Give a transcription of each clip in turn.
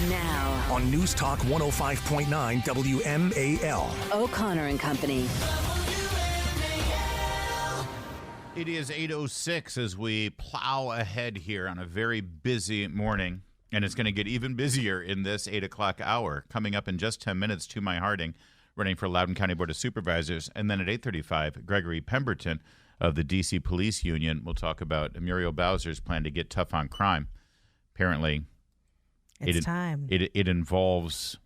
Now, on News Talk 105.9 WMAL. O'Connor and Company. It is 8:06 as we plow ahead here on a very busy morning, and it's going to get even busier in this 8 o'clock hour. Coming up in just 10 minutes, Tumay Harding, running for Loudoun County Board of Supervisors, and then at 8:35, Gregory Pemberton of the D.C. Police Union will talk about Muriel Bowser's plan to get tough on crime. Apparently, it's time. It involves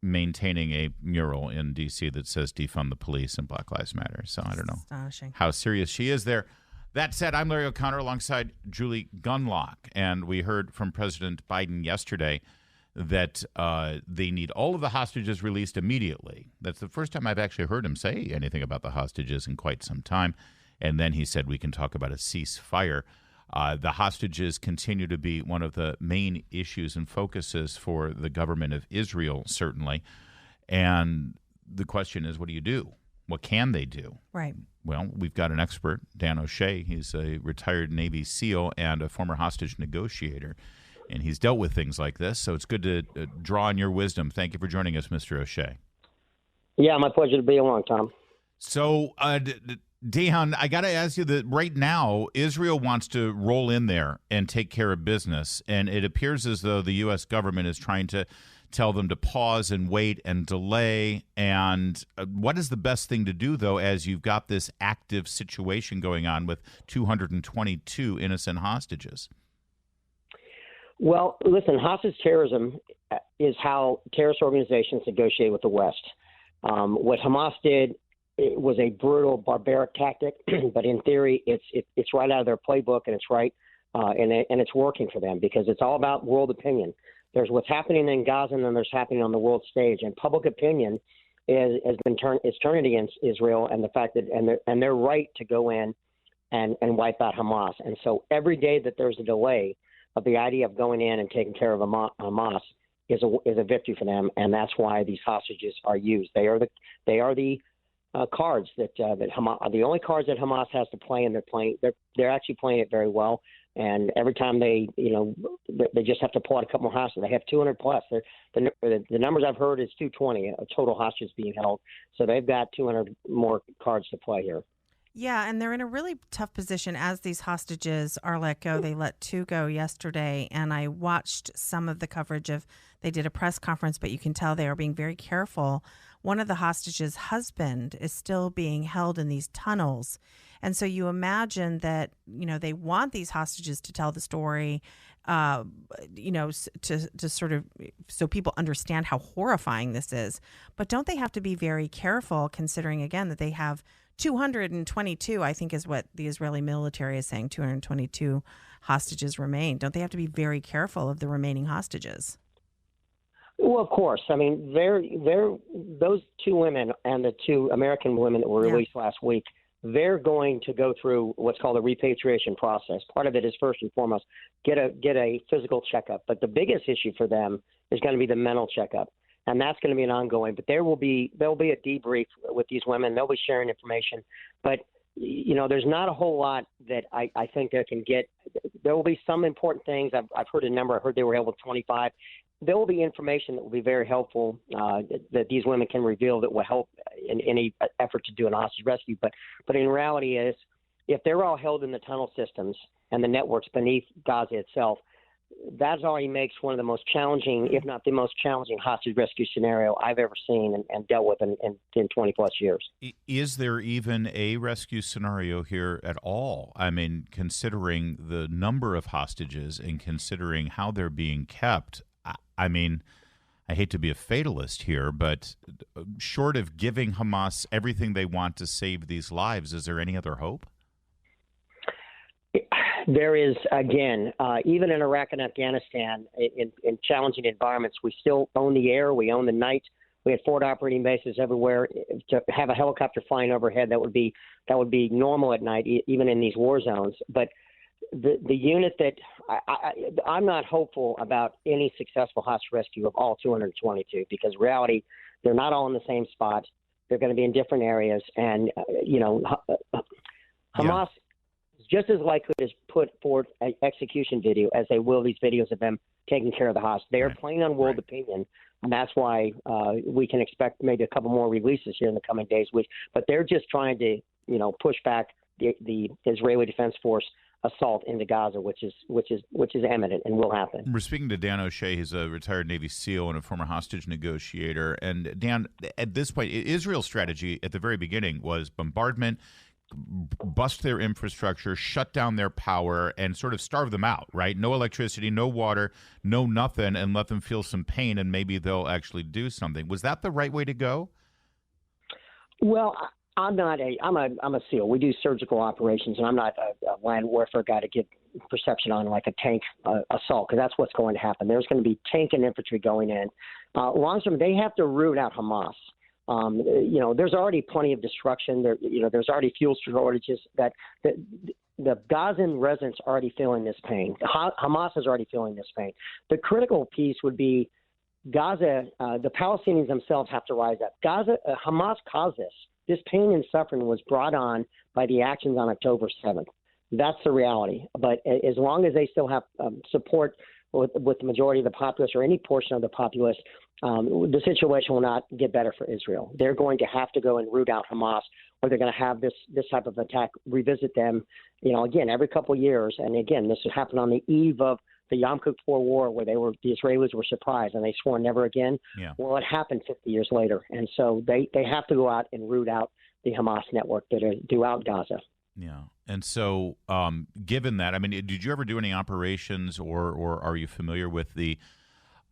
maintaining a mural in D.C. that says defund the police and Black Lives Matter. So I don't know how serious she is there. That said, I'm Larry O'Connor alongside Julie Gunlock, and we heard from President Biden yesterday that they need all of the hostages released immediately. That's the first time I've actually heard him say anything about the hostages in quite some time. And then he said we can talk about a ceasefire. The hostages continue to be one of the main issues and focuses for the government of Israel, certainly. And the question is, what do you do? What can they do? Right. Well, we've got an expert, Dan O'Shea. He's a retired Navy SEAL and a former hostage negotiator, and he's dealt with things like this. So it's good to draw on your wisdom. Thank you for joining us, Mr. O'Shea. Yeah, my pleasure to be along, Tom. So, Dehan, I got to ask you that right now, Israel wants to roll in there and take care of business, and it appears as though the U.S. government is trying to tell them to pause and wait and delay. And what is the best thing to do, though, as you've got this active situation going on with 222 innocent hostages? Well, listen, hostage terrorism is how terrorist organizations negotiate with the West. What Hamas did, it was a brutal, barbaric tactic, but in theory, it's right out of their playbook, and it's right, and it's working for them because it's all about world opinion. There's what's happening in Gaza, and then there's happening on the world stage, and public opinion is turning against Israel and the fact that and their right to go in and wipe out Hamas. And so every day that there's a delay of the idea of going in and taking care of Hamas is a victory for them, and that's why these hostages are used. They are the cards that Hamas are the only cards that Hamas has to play, and they're actually playing it very well. And every time they just have to pull out a couple more hostages. They have 200 plus. The numbers I've heard is 220 total hostages being held. So they've got 200 more cards to play here. Yeah, and they're in a really tough position as these hostages are let go. They let two go yesterday, and I watched some of the coverage they did a press conference, but you can tell they are being very careful. One of the hostages' husband is still being held in these tunnels. And so you imagine that, they want these hostages to tell the story, to sort of so people understand how horrifying this is. But don't they have to be very careful considering, again, that they have 222, I think is what the Israeli military is saying, 222 hostages remain. Don't they have to be very careful of the remaining hostages? Well, of course. I mean, those two women and the two American women that were released last week, they're going to go through what's called a repatriation process. Part of it is first and foremost get a physical checkup, but the biggest issue for them is going to be the mental checkup, and that's going to be an ongoing. But there'll be a debrief with these women. They'll be sharing information, but there's not a whole lot that I think they can get. There will be some important things. I've heard a number. I heard they were able to 25. There will be information that will be very helpful that these women can reveal that will help in any effort to do an hostage rescue. But in reality is, if they're all held in the tunnel systems and the networks beneath Gaza itself, that already makes one of the most challenging, if not the most challenging, hostage rescue scenario I've ever seen and dealt with in 20 plus years. Is there even a rescue scenario here at all? I mean, considering the number of hostages and considering how they're being kept, I mean, I hate to be a fatalist here, but short of giving Hamas everything they want to save these lives, is there any other hope? There is, again, even in Iraq and Afghanistan, in challenging environments, we still own the air, we own the night. We had forward operating bases everywhere. To have a helicopter flying overhead, that would be normal at night, even in these war zones. But the unit that I'm not hopeful about any successful hostage rescue of all 222, because in reality, they're not all in the same spot. They're going to be in different areas, and Hamas is just as likely to put forward an execution video as they will these videos of them taking care of the hostage. They are playing on world opinion, and that's why we can expect maybe a couple more releases here in the coming days. But they're just trying to, push back the Israeli Defense Force assault into Gaza, which is imminent and will happen. We're speaking to Dan O'Shea. He's a retired Navy SEAL and a former hostage negotiator. And Dan, at this point, Israel's strategy at the very beginning was bombardment, bust their infrastructure, shut down their power, and sort of starve them out, right? No electricity, no water, no nothing, and let them feel some pain, and maybe they'll actually do something. Was that the right way to go? Well, I'm a SEAL. We do surgical operations, and I'm not a land warfare guy to give perception on like a tank assault, because that's what's going to happen. There's going to be tank and infantry going in. Long term, they have to root out Hamas. There's already plenty of destruction. There's already fuel shortages. That the Gazan residents are already feeling this pain. Hamas is already feeling this pain. The critical piece would be Gaza. The Palestinians themselves have to rise up. Hamas caused this. This pain and suffering was brought on by the actions on October 7th. That's the reality. But as long as they still have support with the majority of the populace or any portion of the populace, the situation will not get better for Israel. They're going to have to go and root out Hamas, or they're going to have this type of attack revisit them, again, every couple of years. And again, this would happen on the eve of the Yom Kippur War, where the Israelis were surprised and they swore never again. Yeah. Well, it happened 50 years later. And so they have to go out and root out the Hamas network that are throughout Gaza. Yeah. And so given that, I mean, did you ever do any operations or are you familiar with the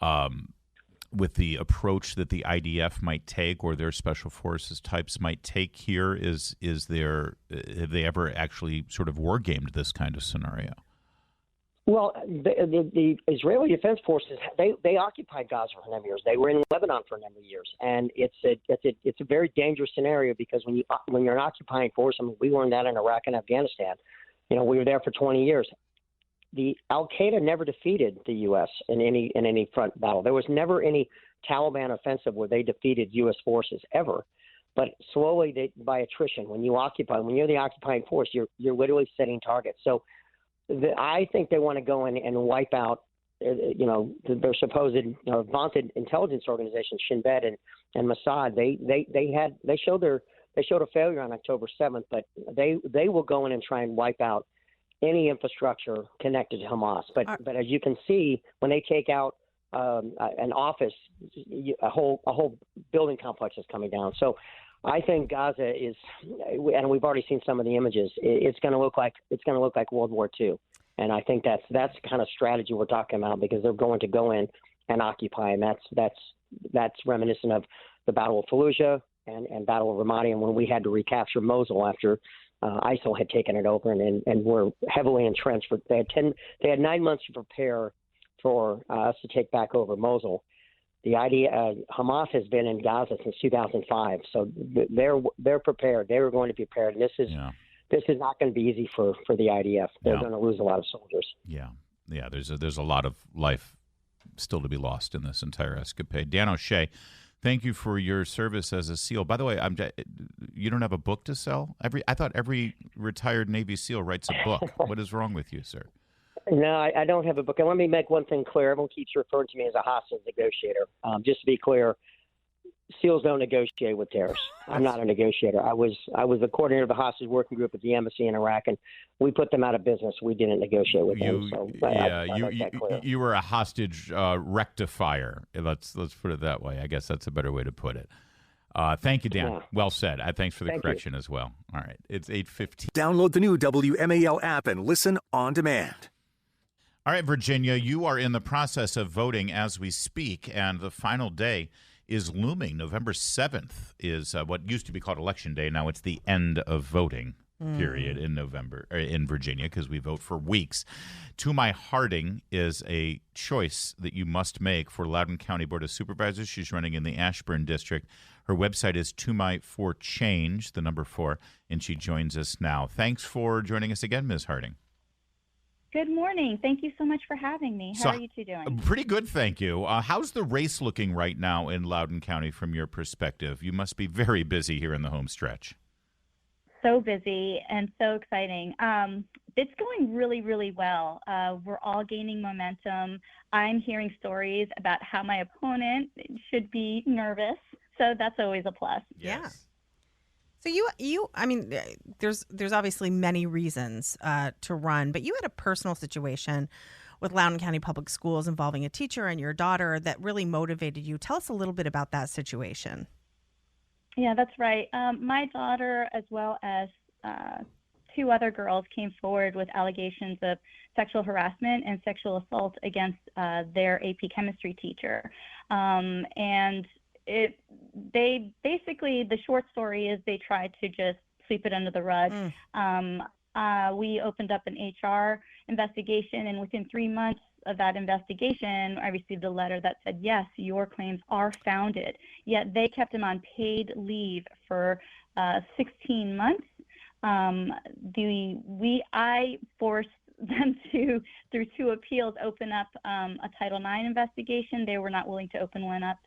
approach that the IDF might take or their special forces types might take here? Have they ever actually sort of war gamed this kind of scenario? Well, the Israeli Defense Forces, they occupied Gaza for a number of years. They were in Lebanon for a number of years, and it's a very dangerous scenario because when you're an occupying force, I mean, we learned that in Iraq and Afghanistan. We were there for 20 years. The Al Qaeda never defeated the U.S. in any front battle. There was never any Taliban offensive where they defeated U.S. forces ever. But slowly, by attrition, when you're the occupying force, you're literally setting targets. So I think they want to go in and wipe out, their supposed vaunted intelligence organizations, Shin Bet and Mossad. They showed a failure on October 7th, but they will go in and try and wipe out any infrastructure connected to Hamas. But as you can see, when they take out an office, a whole building complex is coming down. So I think Gaza is, and we've already seen some of the images. It's going to look like World War II, and I think that's the kind of strategy we're talking about, because they're going to go in and occupy, and that's reminiscent of the Battle of Fallujah and Battle of Ramadi, and when we had to recapture Mosul after ISIL had taken it over and were heavily entrenched. They had 9 months to prepare for us to take back over Mosul. The idea, Hamas has been in Gaza since 2005, so they're prepared. They were going to be prepared, and this is not going to be easy for the IDF. They're going to lose a lot of soldiers. Yeah. There's a lot of life still to be lost in this entire escapade. Dan O'Shea, thank you for your service as a SEAL. By the way, you don't have a book to sell? I thought every retired Navy SEAL writes a book. What is wrong with you, sir? No, I don't have a book. And let me make one thing clear. Everyone keeps referring to me as a hostage negotiator. Just to be clear, SEALs don't negotiate with terrorists. I'm not a negotiator. I was the coordinator of the hostage working group at the embassy in Iraq, and we put them out of business. We didn't negotiate with them. So you were a hostage rectifier. Let's put it that way. I guess that's a better way to put it. Thank you, Dan. Yeah. Well said. Thanks for the correction as well. All right. It's 8:15. Download the new WMAL app and listen on demand. All right, Virginia, you are in the process of voting as we speak, and the final day is looming. November 7th is what used to be called Election Day. Now it's the end of voting period in November in Virginia, because we vote for weeks. Tumay Harding is a choice that you must make for Loudoun County Board of Supervisors. She's running in the Ashburn District. Her website is Tumay for Change, the number 4, and she joins us now. Thanks for joining us again, Ms. Harding. Good morning. Thank you so much for having me. How are you two doing? Pretty good, thank you. How's the race looking right now in Loudoun County from your perspective? You must be very busy here in the home stretch. so busy and so exciting. It's going really, really well. We're all gaining momentum. I'm hearing stories about how my opponent should be nervous, so that's always a plus. Yes. Yeah. So I mean, there's obviously many reasons to run, but you had a personal situation with Loudoun County Public Schools involving a teacher and your daughter that really motivated you. Tell us a little bit about that situation. Yeah, that's right. My daughter, as well as two other girls, came forward with allegations of sexual harassment and sexual assault against their AP chemistry teacher. And they basically, the short story is they tried to just sweep it under the rug. We opened up an HR investigation, and within 3 months of that investigation, I received a letter that said, yes, your claims are founded. Yet they kept him on paid leave for 16 months. I forced them to, through 2 appeals, open up a Title IX investigation. They were not willing to open one up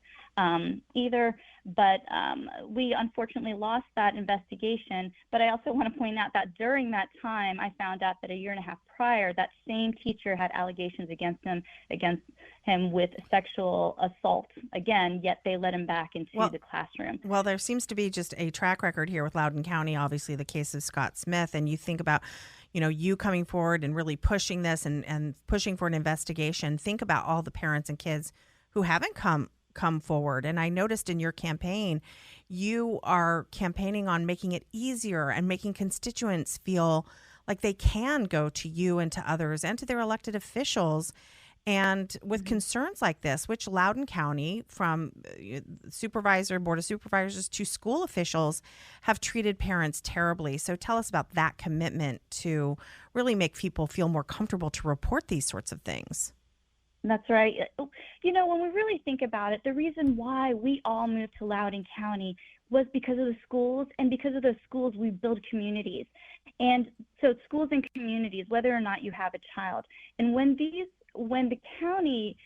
either, but we unfortunately lost that investigation. But I also want to point out that during that time, I found out that a year and a half prior, that same teacher had allegations against him with sexual assault again, yet they let him back into the classroom. Well, there seems to be just a track record here with Loudoun County, obviously the case of Scott Smith, and you think about, you coming forward and really pushing this and pushing for an investigation. Think about all the parents and kids who haven't come forward. And I noticed in your campaign, you are campaigning on making it easier and making constituents feel like they can go to you and to others and to their elected officials. And with concerns like this, which Loudoun County, from supervisor, board of supervisors to school officials, have treated parents terribly. So tell us about that commitment to really make people feel more comfortable to report these sorts of things. That's right. When we really think about it, the reason why we all moved to Loudoun County was because of the schools, and because of those schools, we build communities. And so schools and communities, whether or not you have a child. And when the county,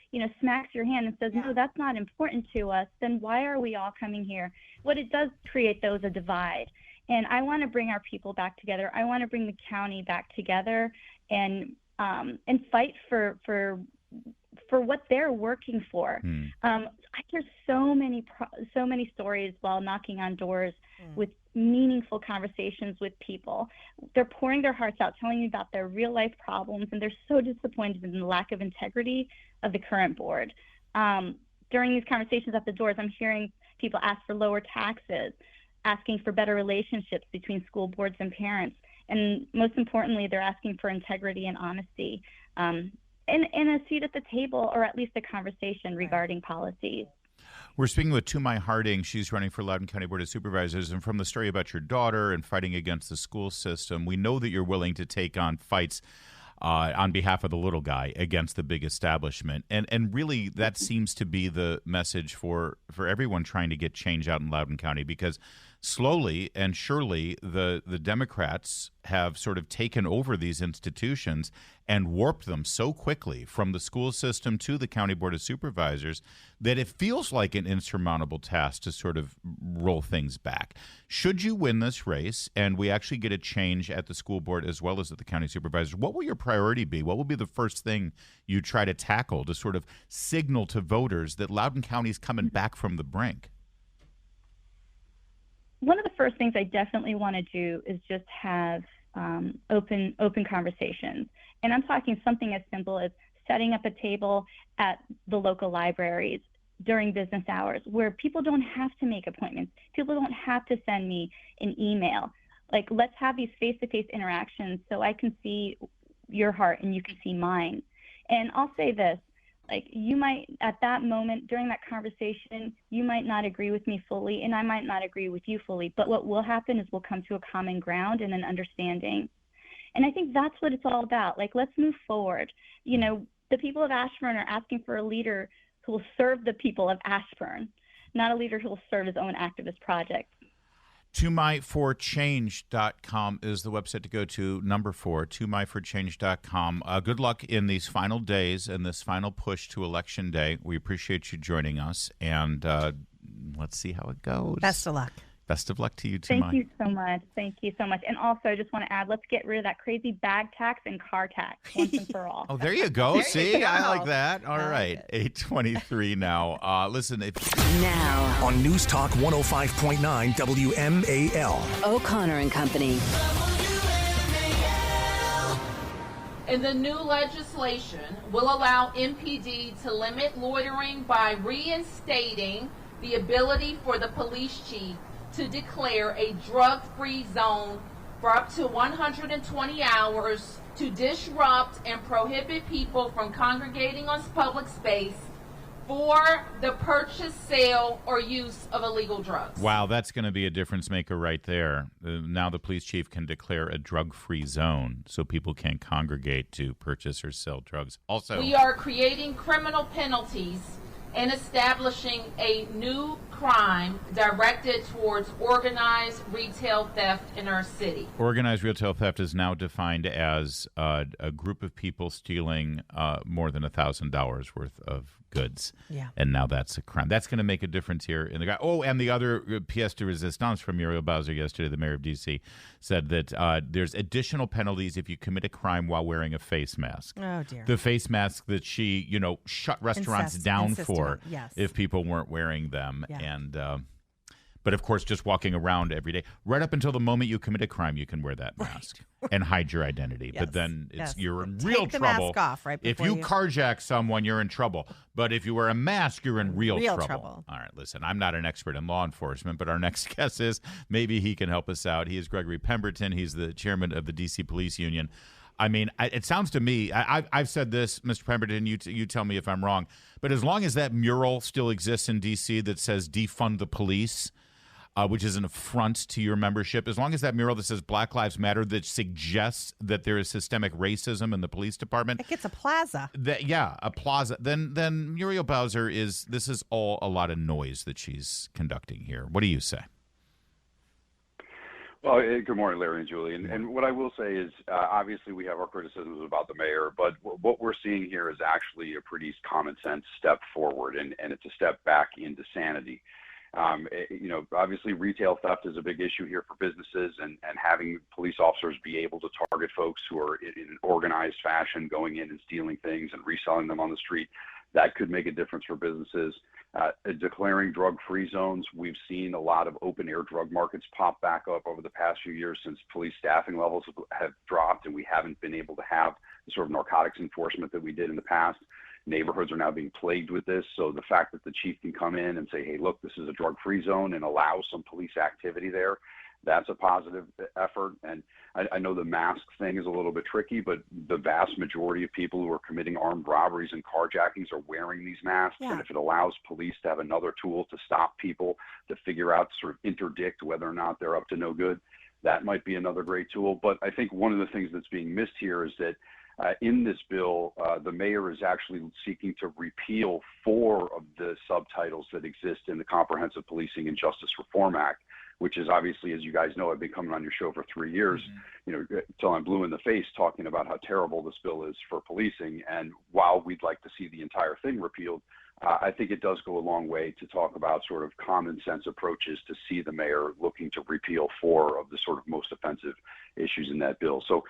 smacks your hand and says, no, that's not important to us, then why are we all coming here? What it does create, though, is a divide. And I want to bring our people back together. I want to bring the county back together and fight for what they're working for. I hear so many stories while knocking on doors with meaningful conversations with people. They're pouring their hearts out, telling me about their real life problems, and they're so disappointed in the lack of integrity of the current board. During these conversations at the doors, I'm hearing people ask for lower taxes, asking for better relationships between school boards and parents, and most importantly, they're asking for integrity and honesty. And a seat at the table, or at least a conversation regarding policies. We're speaking with Tumay Harding. She's running for Loudoun County Board of Supervisors. And from the story about your daughter and fighting against the school system, we know that you're willing to take on fights on behalf of the little guy against the big establishment. And really, that seems to be the message for everyone trying to get change out in Loudoun County, because slowly and surely the Democrats have sort of taken over these institutions and warped them so quickly from the school system to the County Board of Supervisors that it feels like an insurmountable task to sort of roll things back. Should you win this race and we actually get a change at the school board as well as at the county supervisors, what will your priority be? What will be the first thing you try to tackle to sort of signal to voters that Loudoun County is coming back from the brink? One of the first things I definitely want to do is just have open conversations. And I'm talking something as simple as setting up a table at the local libraries during business hours where people don't have to make appointments. People don't have to send me an email. Like, let's have these face-to-face interactions so I can see your heart and you can see mine. And I'll say this, like, you might, at that moment, during that conversation, you might not agree with me fully, and I might not agree with you fully, but what will happen is we'll come to a common ground and an understanding. And I think that's what it's all about. Like, let's move forward. The people of Ashburn are asking for a leader who will serve the people of Ashburn, not a leader who will serve his own activist project. Tumayforchange.com is the website to go to. Number 4, Tumayforchange.com. Good luck in these final days and this final push to Election Day. We appreciate you joining us, and let's see how it goes. Best of luck. Best of luck to you, Tumay. Thank you so much. Thank you so much. And also, I just want to add, let's get rid of that crazy bag tax and car tax once and for all. Oh, there you go. There See, you go. I like that. All I like right, it. 8:23 now. Listen, Now, On News Talk 105.9 WMAL. O'Connor and Company. And the new legislation will allow MPD to limit loitering by reinstating the ability for the police chief to declare a drug-free zone for up to 120 hours to disrupt and prohibit people from congregating on public space for the purchase, sale, or use of illegal drugs. wow, that's going to be a difference maker right there. Now the police chief can declare a drug-free zone so people can't congregate to purchase or sell drugs. Also, We are creating criminal penalties and establishing a new crime directed towards organized retail theft in our city. organized retail theft is now defined as a group of people stealing more than $1,000 worth of goods. Yeah. And now that's a crime. That's going to make a difference here in the guy. Oh, and the other pièce de résistance from Muriel Bowser yesterday, the mayor of D.C., said that there's additional penalties if you commit a crime while wearing a face mask. Oh, dear. The face mask that she, shut restaurants down for insisted on, yes. if people weren't wearing them. Yeah. And but of course, just walking around every day, right up until the moment you commit a crime, you can wear that mask and hide your identity. Yes, But then yes. you're in Take real the trouble. mask off right If before you you- carjack someone, you're in trouble. But if you wear a mask, you're in real trouble. All right, listen, I'm not an expert in law enforcement, but our next guest is. Maybe he can help us out. He is Gregory Pemberton. He's the chairman of the D.C. Police Union. I mean, it sounds to me, I've said this, Mr. Pemberton, you tell me if I'm wrong, but as long as that mural still exists in D.C. that says defund the police, which is an affront to your membership, as long as that mural that says Black Lives Matter that suggests that there is systemic racism in the police department, Like it's a plaza. a plaza, then Muriel Bowser this is all a lot of noise that she's conducting here. What do you say? Well, good morning, Larry and Julie. And what I will say is, obviously, we have our criticisms about the mayor, but what we're seeing here is actually a pretty common sense step forward, and it's a step back into sanity. Obviously, retail theft is a big issue here for businesses, and having police officers be able to target folks who are in an organized fashion going in and stealing things and reselling them on the street, that could make a difference for businesses. Declaring drug-free zones, we've seen a lot of open-air drug markets pop back up over the past few years since police staffing levels have dropped, and we haven't been able to have the sort of narcotics enforcement that we did in the past. Neighborhoods are now being plagued with this, so the fact that the chief can come in and say, hey, look, this is a drug-free zone and allow some police activity there, that's a positive effort. And I know the mask thing is a little bit tricky, but the vast majority of people who are committing armed robberies and carjackings are wearing these masks. Yeah. And if it allows police to have another tool to stop people, to figure out, sort of interdict whether or not they're up to no good, that might be another great tool. But I think one of the things that's being missed here is that in this bill, the mayor is actually seeking to repeal 4 of the subtitles that exist in the Comprehensive Policing and Justice Reform Act, which is obviously, as you guys know, I've been coming on your show for 3 years, till I'm blue in the face talking about how terrible this bill is for policing. And while we'd like to see the entire thing repealed, I think it does go a long way to talk about sort of common sense approaches to see the mayor looking to repeal 4 of the sort of most offensive issues in that bill. So,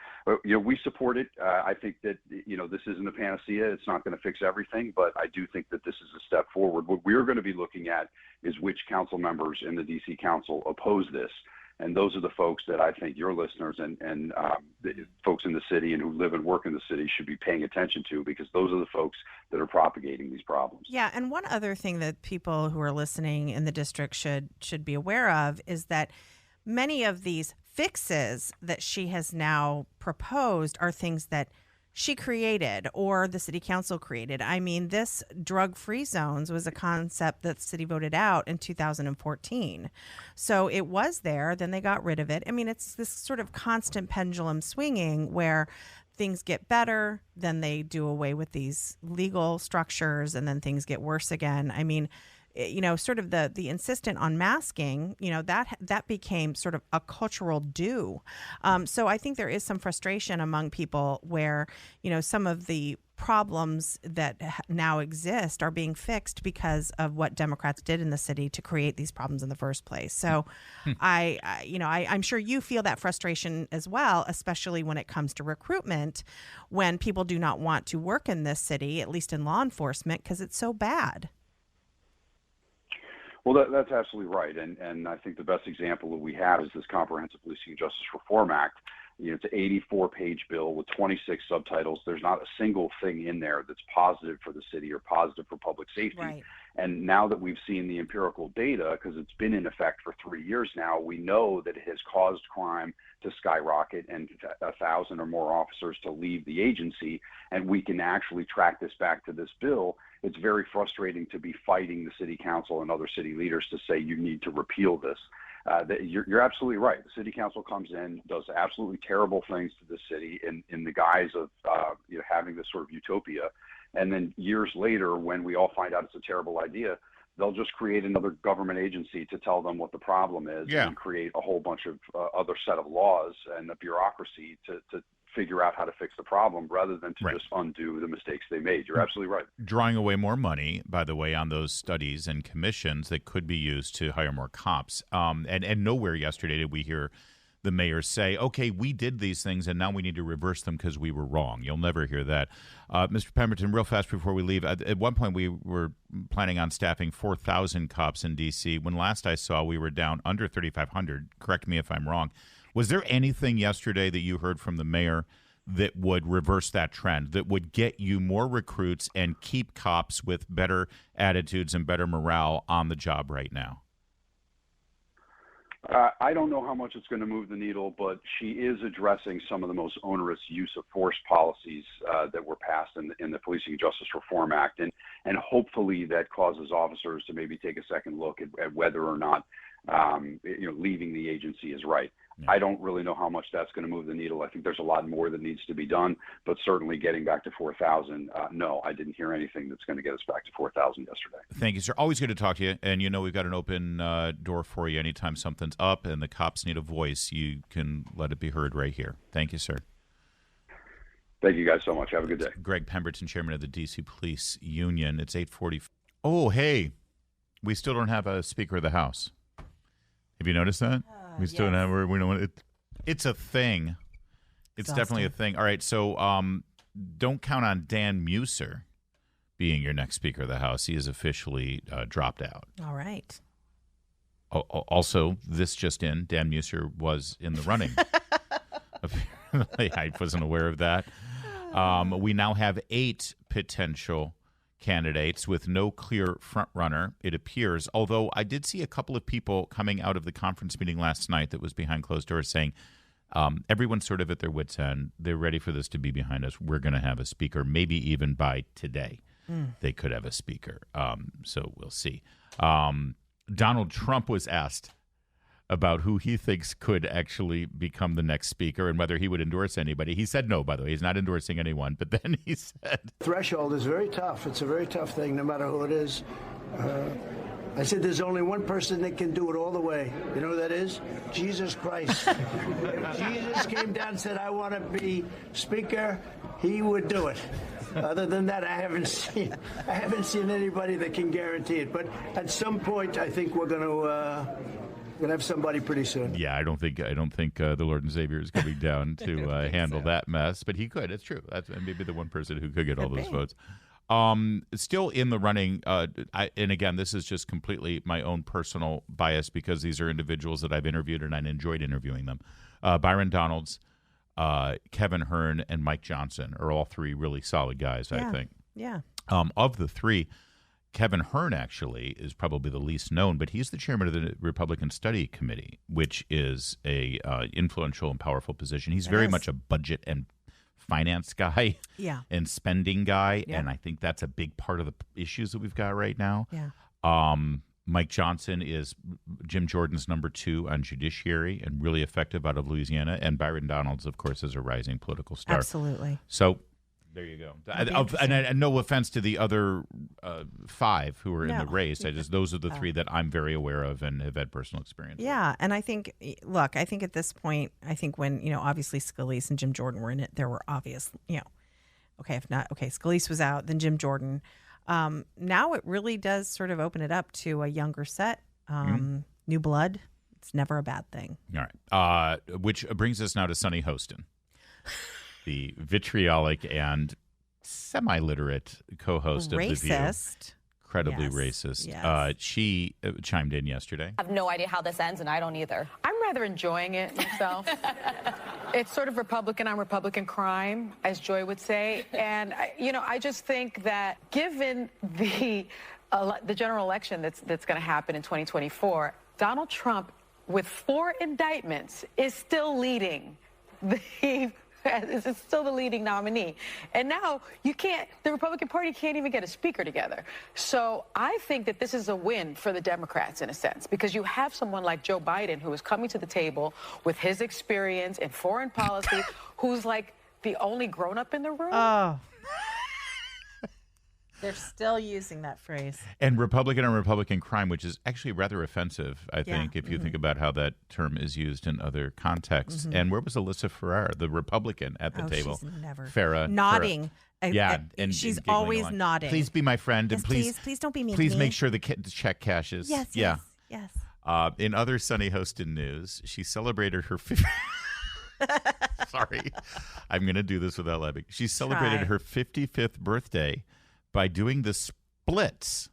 we support it. I think that, this isn't a panacea. It's not going to fix everything, but I do think that this is a step forward. What we're going to be looking at is which council members in the D.C. Council oppose this. And those are the folks that I think your listeners and the folks in the city and who live and work in the city should be paying attention to, because those are the folks that are propagating these problems. Yeah, and one other thing that people who are listening in the district should be aware of is that many of these fixes that she has now proposed are things that she created or the city council created. I mean, this drug-free zones was a concept that the city voted out in 2014. So it was there, then they got rid of it. I mean, it's this sort of constant pendulum swinging where things get better, then they do away with these legal structures, and then things get worse again. I mean, sort of the insistent on masking, that became sort of a cultural due. So I think there is some frustration among people where, some of the problems that now exist are being fixed because of what Democrats did in the city to create these problems in the first place. So I'm sure you feel that frustration as well, especially when it comes to recruitment, when people do not want to work in this city, at least in law enforcement, because it's so bad. Well, that's absolutely right. And I think the best example that we have is this Comprehensive Policing and Justice Reform Act. It's an 84-page bill with 26 subtitles. There's not a single thing in there that's positive for the city or positive for public safety. Right. And now that we've seen the empirical data, because it's been in effect for 3 years now, we know that it has caused crime to skyrocket and 1,000 or more officers to leave the agency. And we can actually track this back to this bill. It's very frustrating to be fighting the city council and other city leaders to say you need to repeal this. You're absolutely right. The city council comes in, does absolutely terrible things to the city in the guise of having this sort of utopia. And then years later, when we all find out it's a terrible idea, they'll just create another government agency to tell them what the problem is and create a whole bunch of other set of laws and a bureaucracy to figure out how to fix the problem rather than to just undo the mistakes they made. You're absolutely right. Drawing away more money, by the way, on those studies and commissions that could be used to hire more cops. And nowhere yesterday did we hear the mayor say, okay, we did these things and now we need to reverse them because we were wrong. You'll never hear that. Mr. Pemberton, real fast before we leave, at one point we were planning on staffing 4,000 cops in D.C. When last I saw, we were down under 3,500. Correct me if I'm wrong. Was there anything yesterday that you heard from the mayor that would reverse that trend, that would get you more recruits and keep cops with better attitudes and better morale on the job right now? I don't know how much it's going to move the needle, but she is addressing some of the most onerous use of force policies that were passed in the Policing and Justice Reform Act. And hopefully that causes officers to maybe take a second look at whether or not leaving the agency is right. I don't really know how much that's going to move the needle. I think there's a lot more that needs to be done, but certainly getting back to 4,000, no, I didn't hear anything that's going to get us back to 4,000 yesterday. Thank you, sir. Always good to talk to you. And we've got an open door for you anytime something's up and the cops need a voice. You can let it be heard right here. Thank you, sir. Thank you guys so much. Have a good day. Gregg Pemberton, chairman of the D.C. Police Union. It's 8:40. Oh, hey, we still don't have a Speaker of the House. Have you noticed that? We still don't have. We don't. It's a thing. It's definitely a thing. All right. So don't count on Dan Muser being your next Speaker of the House. He is officially dropped out. All right. Also, this just in: Dan Muser was in the running. Apparently, I wasn't aware of that. We now have 8 potential candidates with no clear front runner, it appears, although I did see a couple of people coming out of the conference meeting last night that was behind closed doors saying everyone's sort of at their wits' end. They're ready for this to be behind us. We're going to have a speaker, maybe even by today. They could have a speaker. So we'll see. Donald Trump was asked about who he thinks could actually become the next speaker and whether he would endorse anybody. He said no, by the way. He's not endorsing anyone. But then he said... Threshold is very tough. It's a very tough thing, no matter who it is. I said there's only one person that can do it all the way. You know who that is? Jesus Christ. If Jesus came down and said, I want to be speaker, he would do it. Other than that, I haven't seen anybody that can guarantee it. But at some point, I think we're going to... We're gonna have somebody pretty soon. Yeah, I don't think the Lord and Savior is coming down to handle that mess, but he could. It's true. That's maybe the one person who could get all those votes. Still in the running, and again, this is just completely my own personal bias because these are individuals that I've interviewed and I enjoyed interviewing them. Byron Donalds, Kevin Hearn, and Mike Johnson are all 3 really solid guys, I think. Yeah. Of the 3, Kevin Hearn actually is probably the least known, but he's the chairman of the Republican Study Committee, which is a influential and powerful position. He's very much a budget and finance guy and spending guy, and I think that's a big part of the issues that we've got right now. Yeah. Mike Johnson is Jim Jordan's number 2 on judiciary and really effective out of Louisiana, and Byron Donalds, of course, is a rising political star. Absolutely. So there you go. And no offense to the other 5 who are in the race. Those are the 3 that I'm very aware of and have had personal experience. Yeah, and I think, look, I think at this point, I think when obviously Scalise and Jim Jordan were in it, there were obvious, Okay, if not, okay, Scalise was out, then Jim Jordan. Now it really does sort of open it up to a younger set, new blood. It's never a bad thing. All right. Which brings us now to Sunny Hostin, the vitriolic and semi-literate co-host of The View. Racist. Incredibly racist. Yes. She chimed in yesterday. I have no idea how this ends, and I don't either. I'm rather enjoying it myself. It's sort of Republican on Republican crime, as Joy would say. And, I just think that given the general election that's going to happen in 2024, Donald Trump, with 4 indictments, is still leading is still the leading nominee. And now the Republican Party can't even get a speaker together. So I think that this is a win for the Democrats in a sense, because you have someone like Joe Biden who is coming to the table with his experience in foreign policy, who's like the only grown-up in the room. Oh. They're still using that phrase. And Republican on Republican crime, which is actually rather offensive, I think, if you think about how that term is used in other contexts. And where was Alyssa Ferrara, the Republican at the table? She's never. Farrah. Nodding. And she's giggling always along. nodding. Please be my friend. Yes, And please don't be mean Please to me. make sure the check cashes. Yes. In other Sunny Hostin news, she celebrated her Sorry. I'm going to do this without laughing. She celebrated her 55th birthday by doing the splits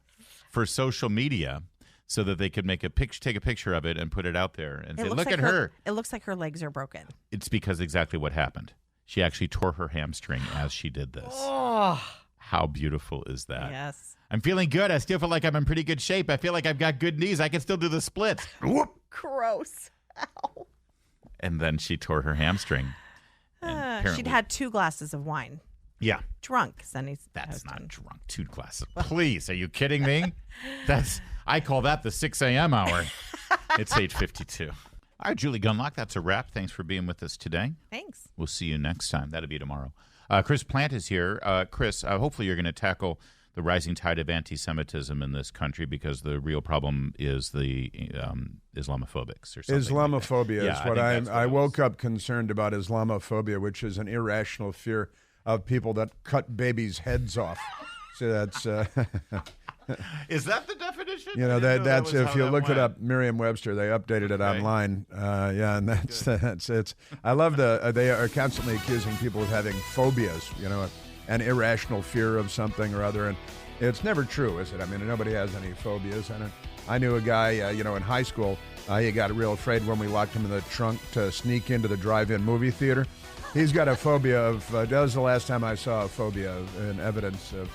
for social media so that they could take a picture of it and put it out there and say, look at her. It looks like her legs are broken. It's because exactly what happened. She actually tore her hamstring as she did this. Oh. How beautiful is that? Yes. I'm feeling good. I still feel like I'm in pretty good shape. I feel like I've got good knees. I can still do the splits. Whoop. Gross. Ow. And then she tore her hamstring. She'd had 2 glasses of wine. Yeah. Drunk. Sunny's That's not drunk. 2 glasses. Please, are you kidding me? I call that the 6 a.m. hour. It's 8:52. All right, Julie Gunlock, that's a wrap. Thanks for being with us today. Thanks. We'll see you next time. That'll be tomorrow. Chris Plant is here. Chris, hopefully you're going to tackle the rising tide of anti-Semitism in this country, because the real problem is the Islamophobics or something. Islamophobia like is what I woke up concerned about. Islamophobia, which is an irrational fear of people that cut babies' heads off. So that's is that the definition? That's if you look it up, Merriam-Webster, they updated it online. And that's it. I love they are constantly accusing people of having phobias. An irrational fear of something or other, and it's never true, is it? I mean, nobody has any phobias. And I knew a guy, in high school. He got real afraid when we locked him in the trunk to sneak into the drive-in movie theater. He's got a phobia of. That was the last time I saw a phobia and evidence of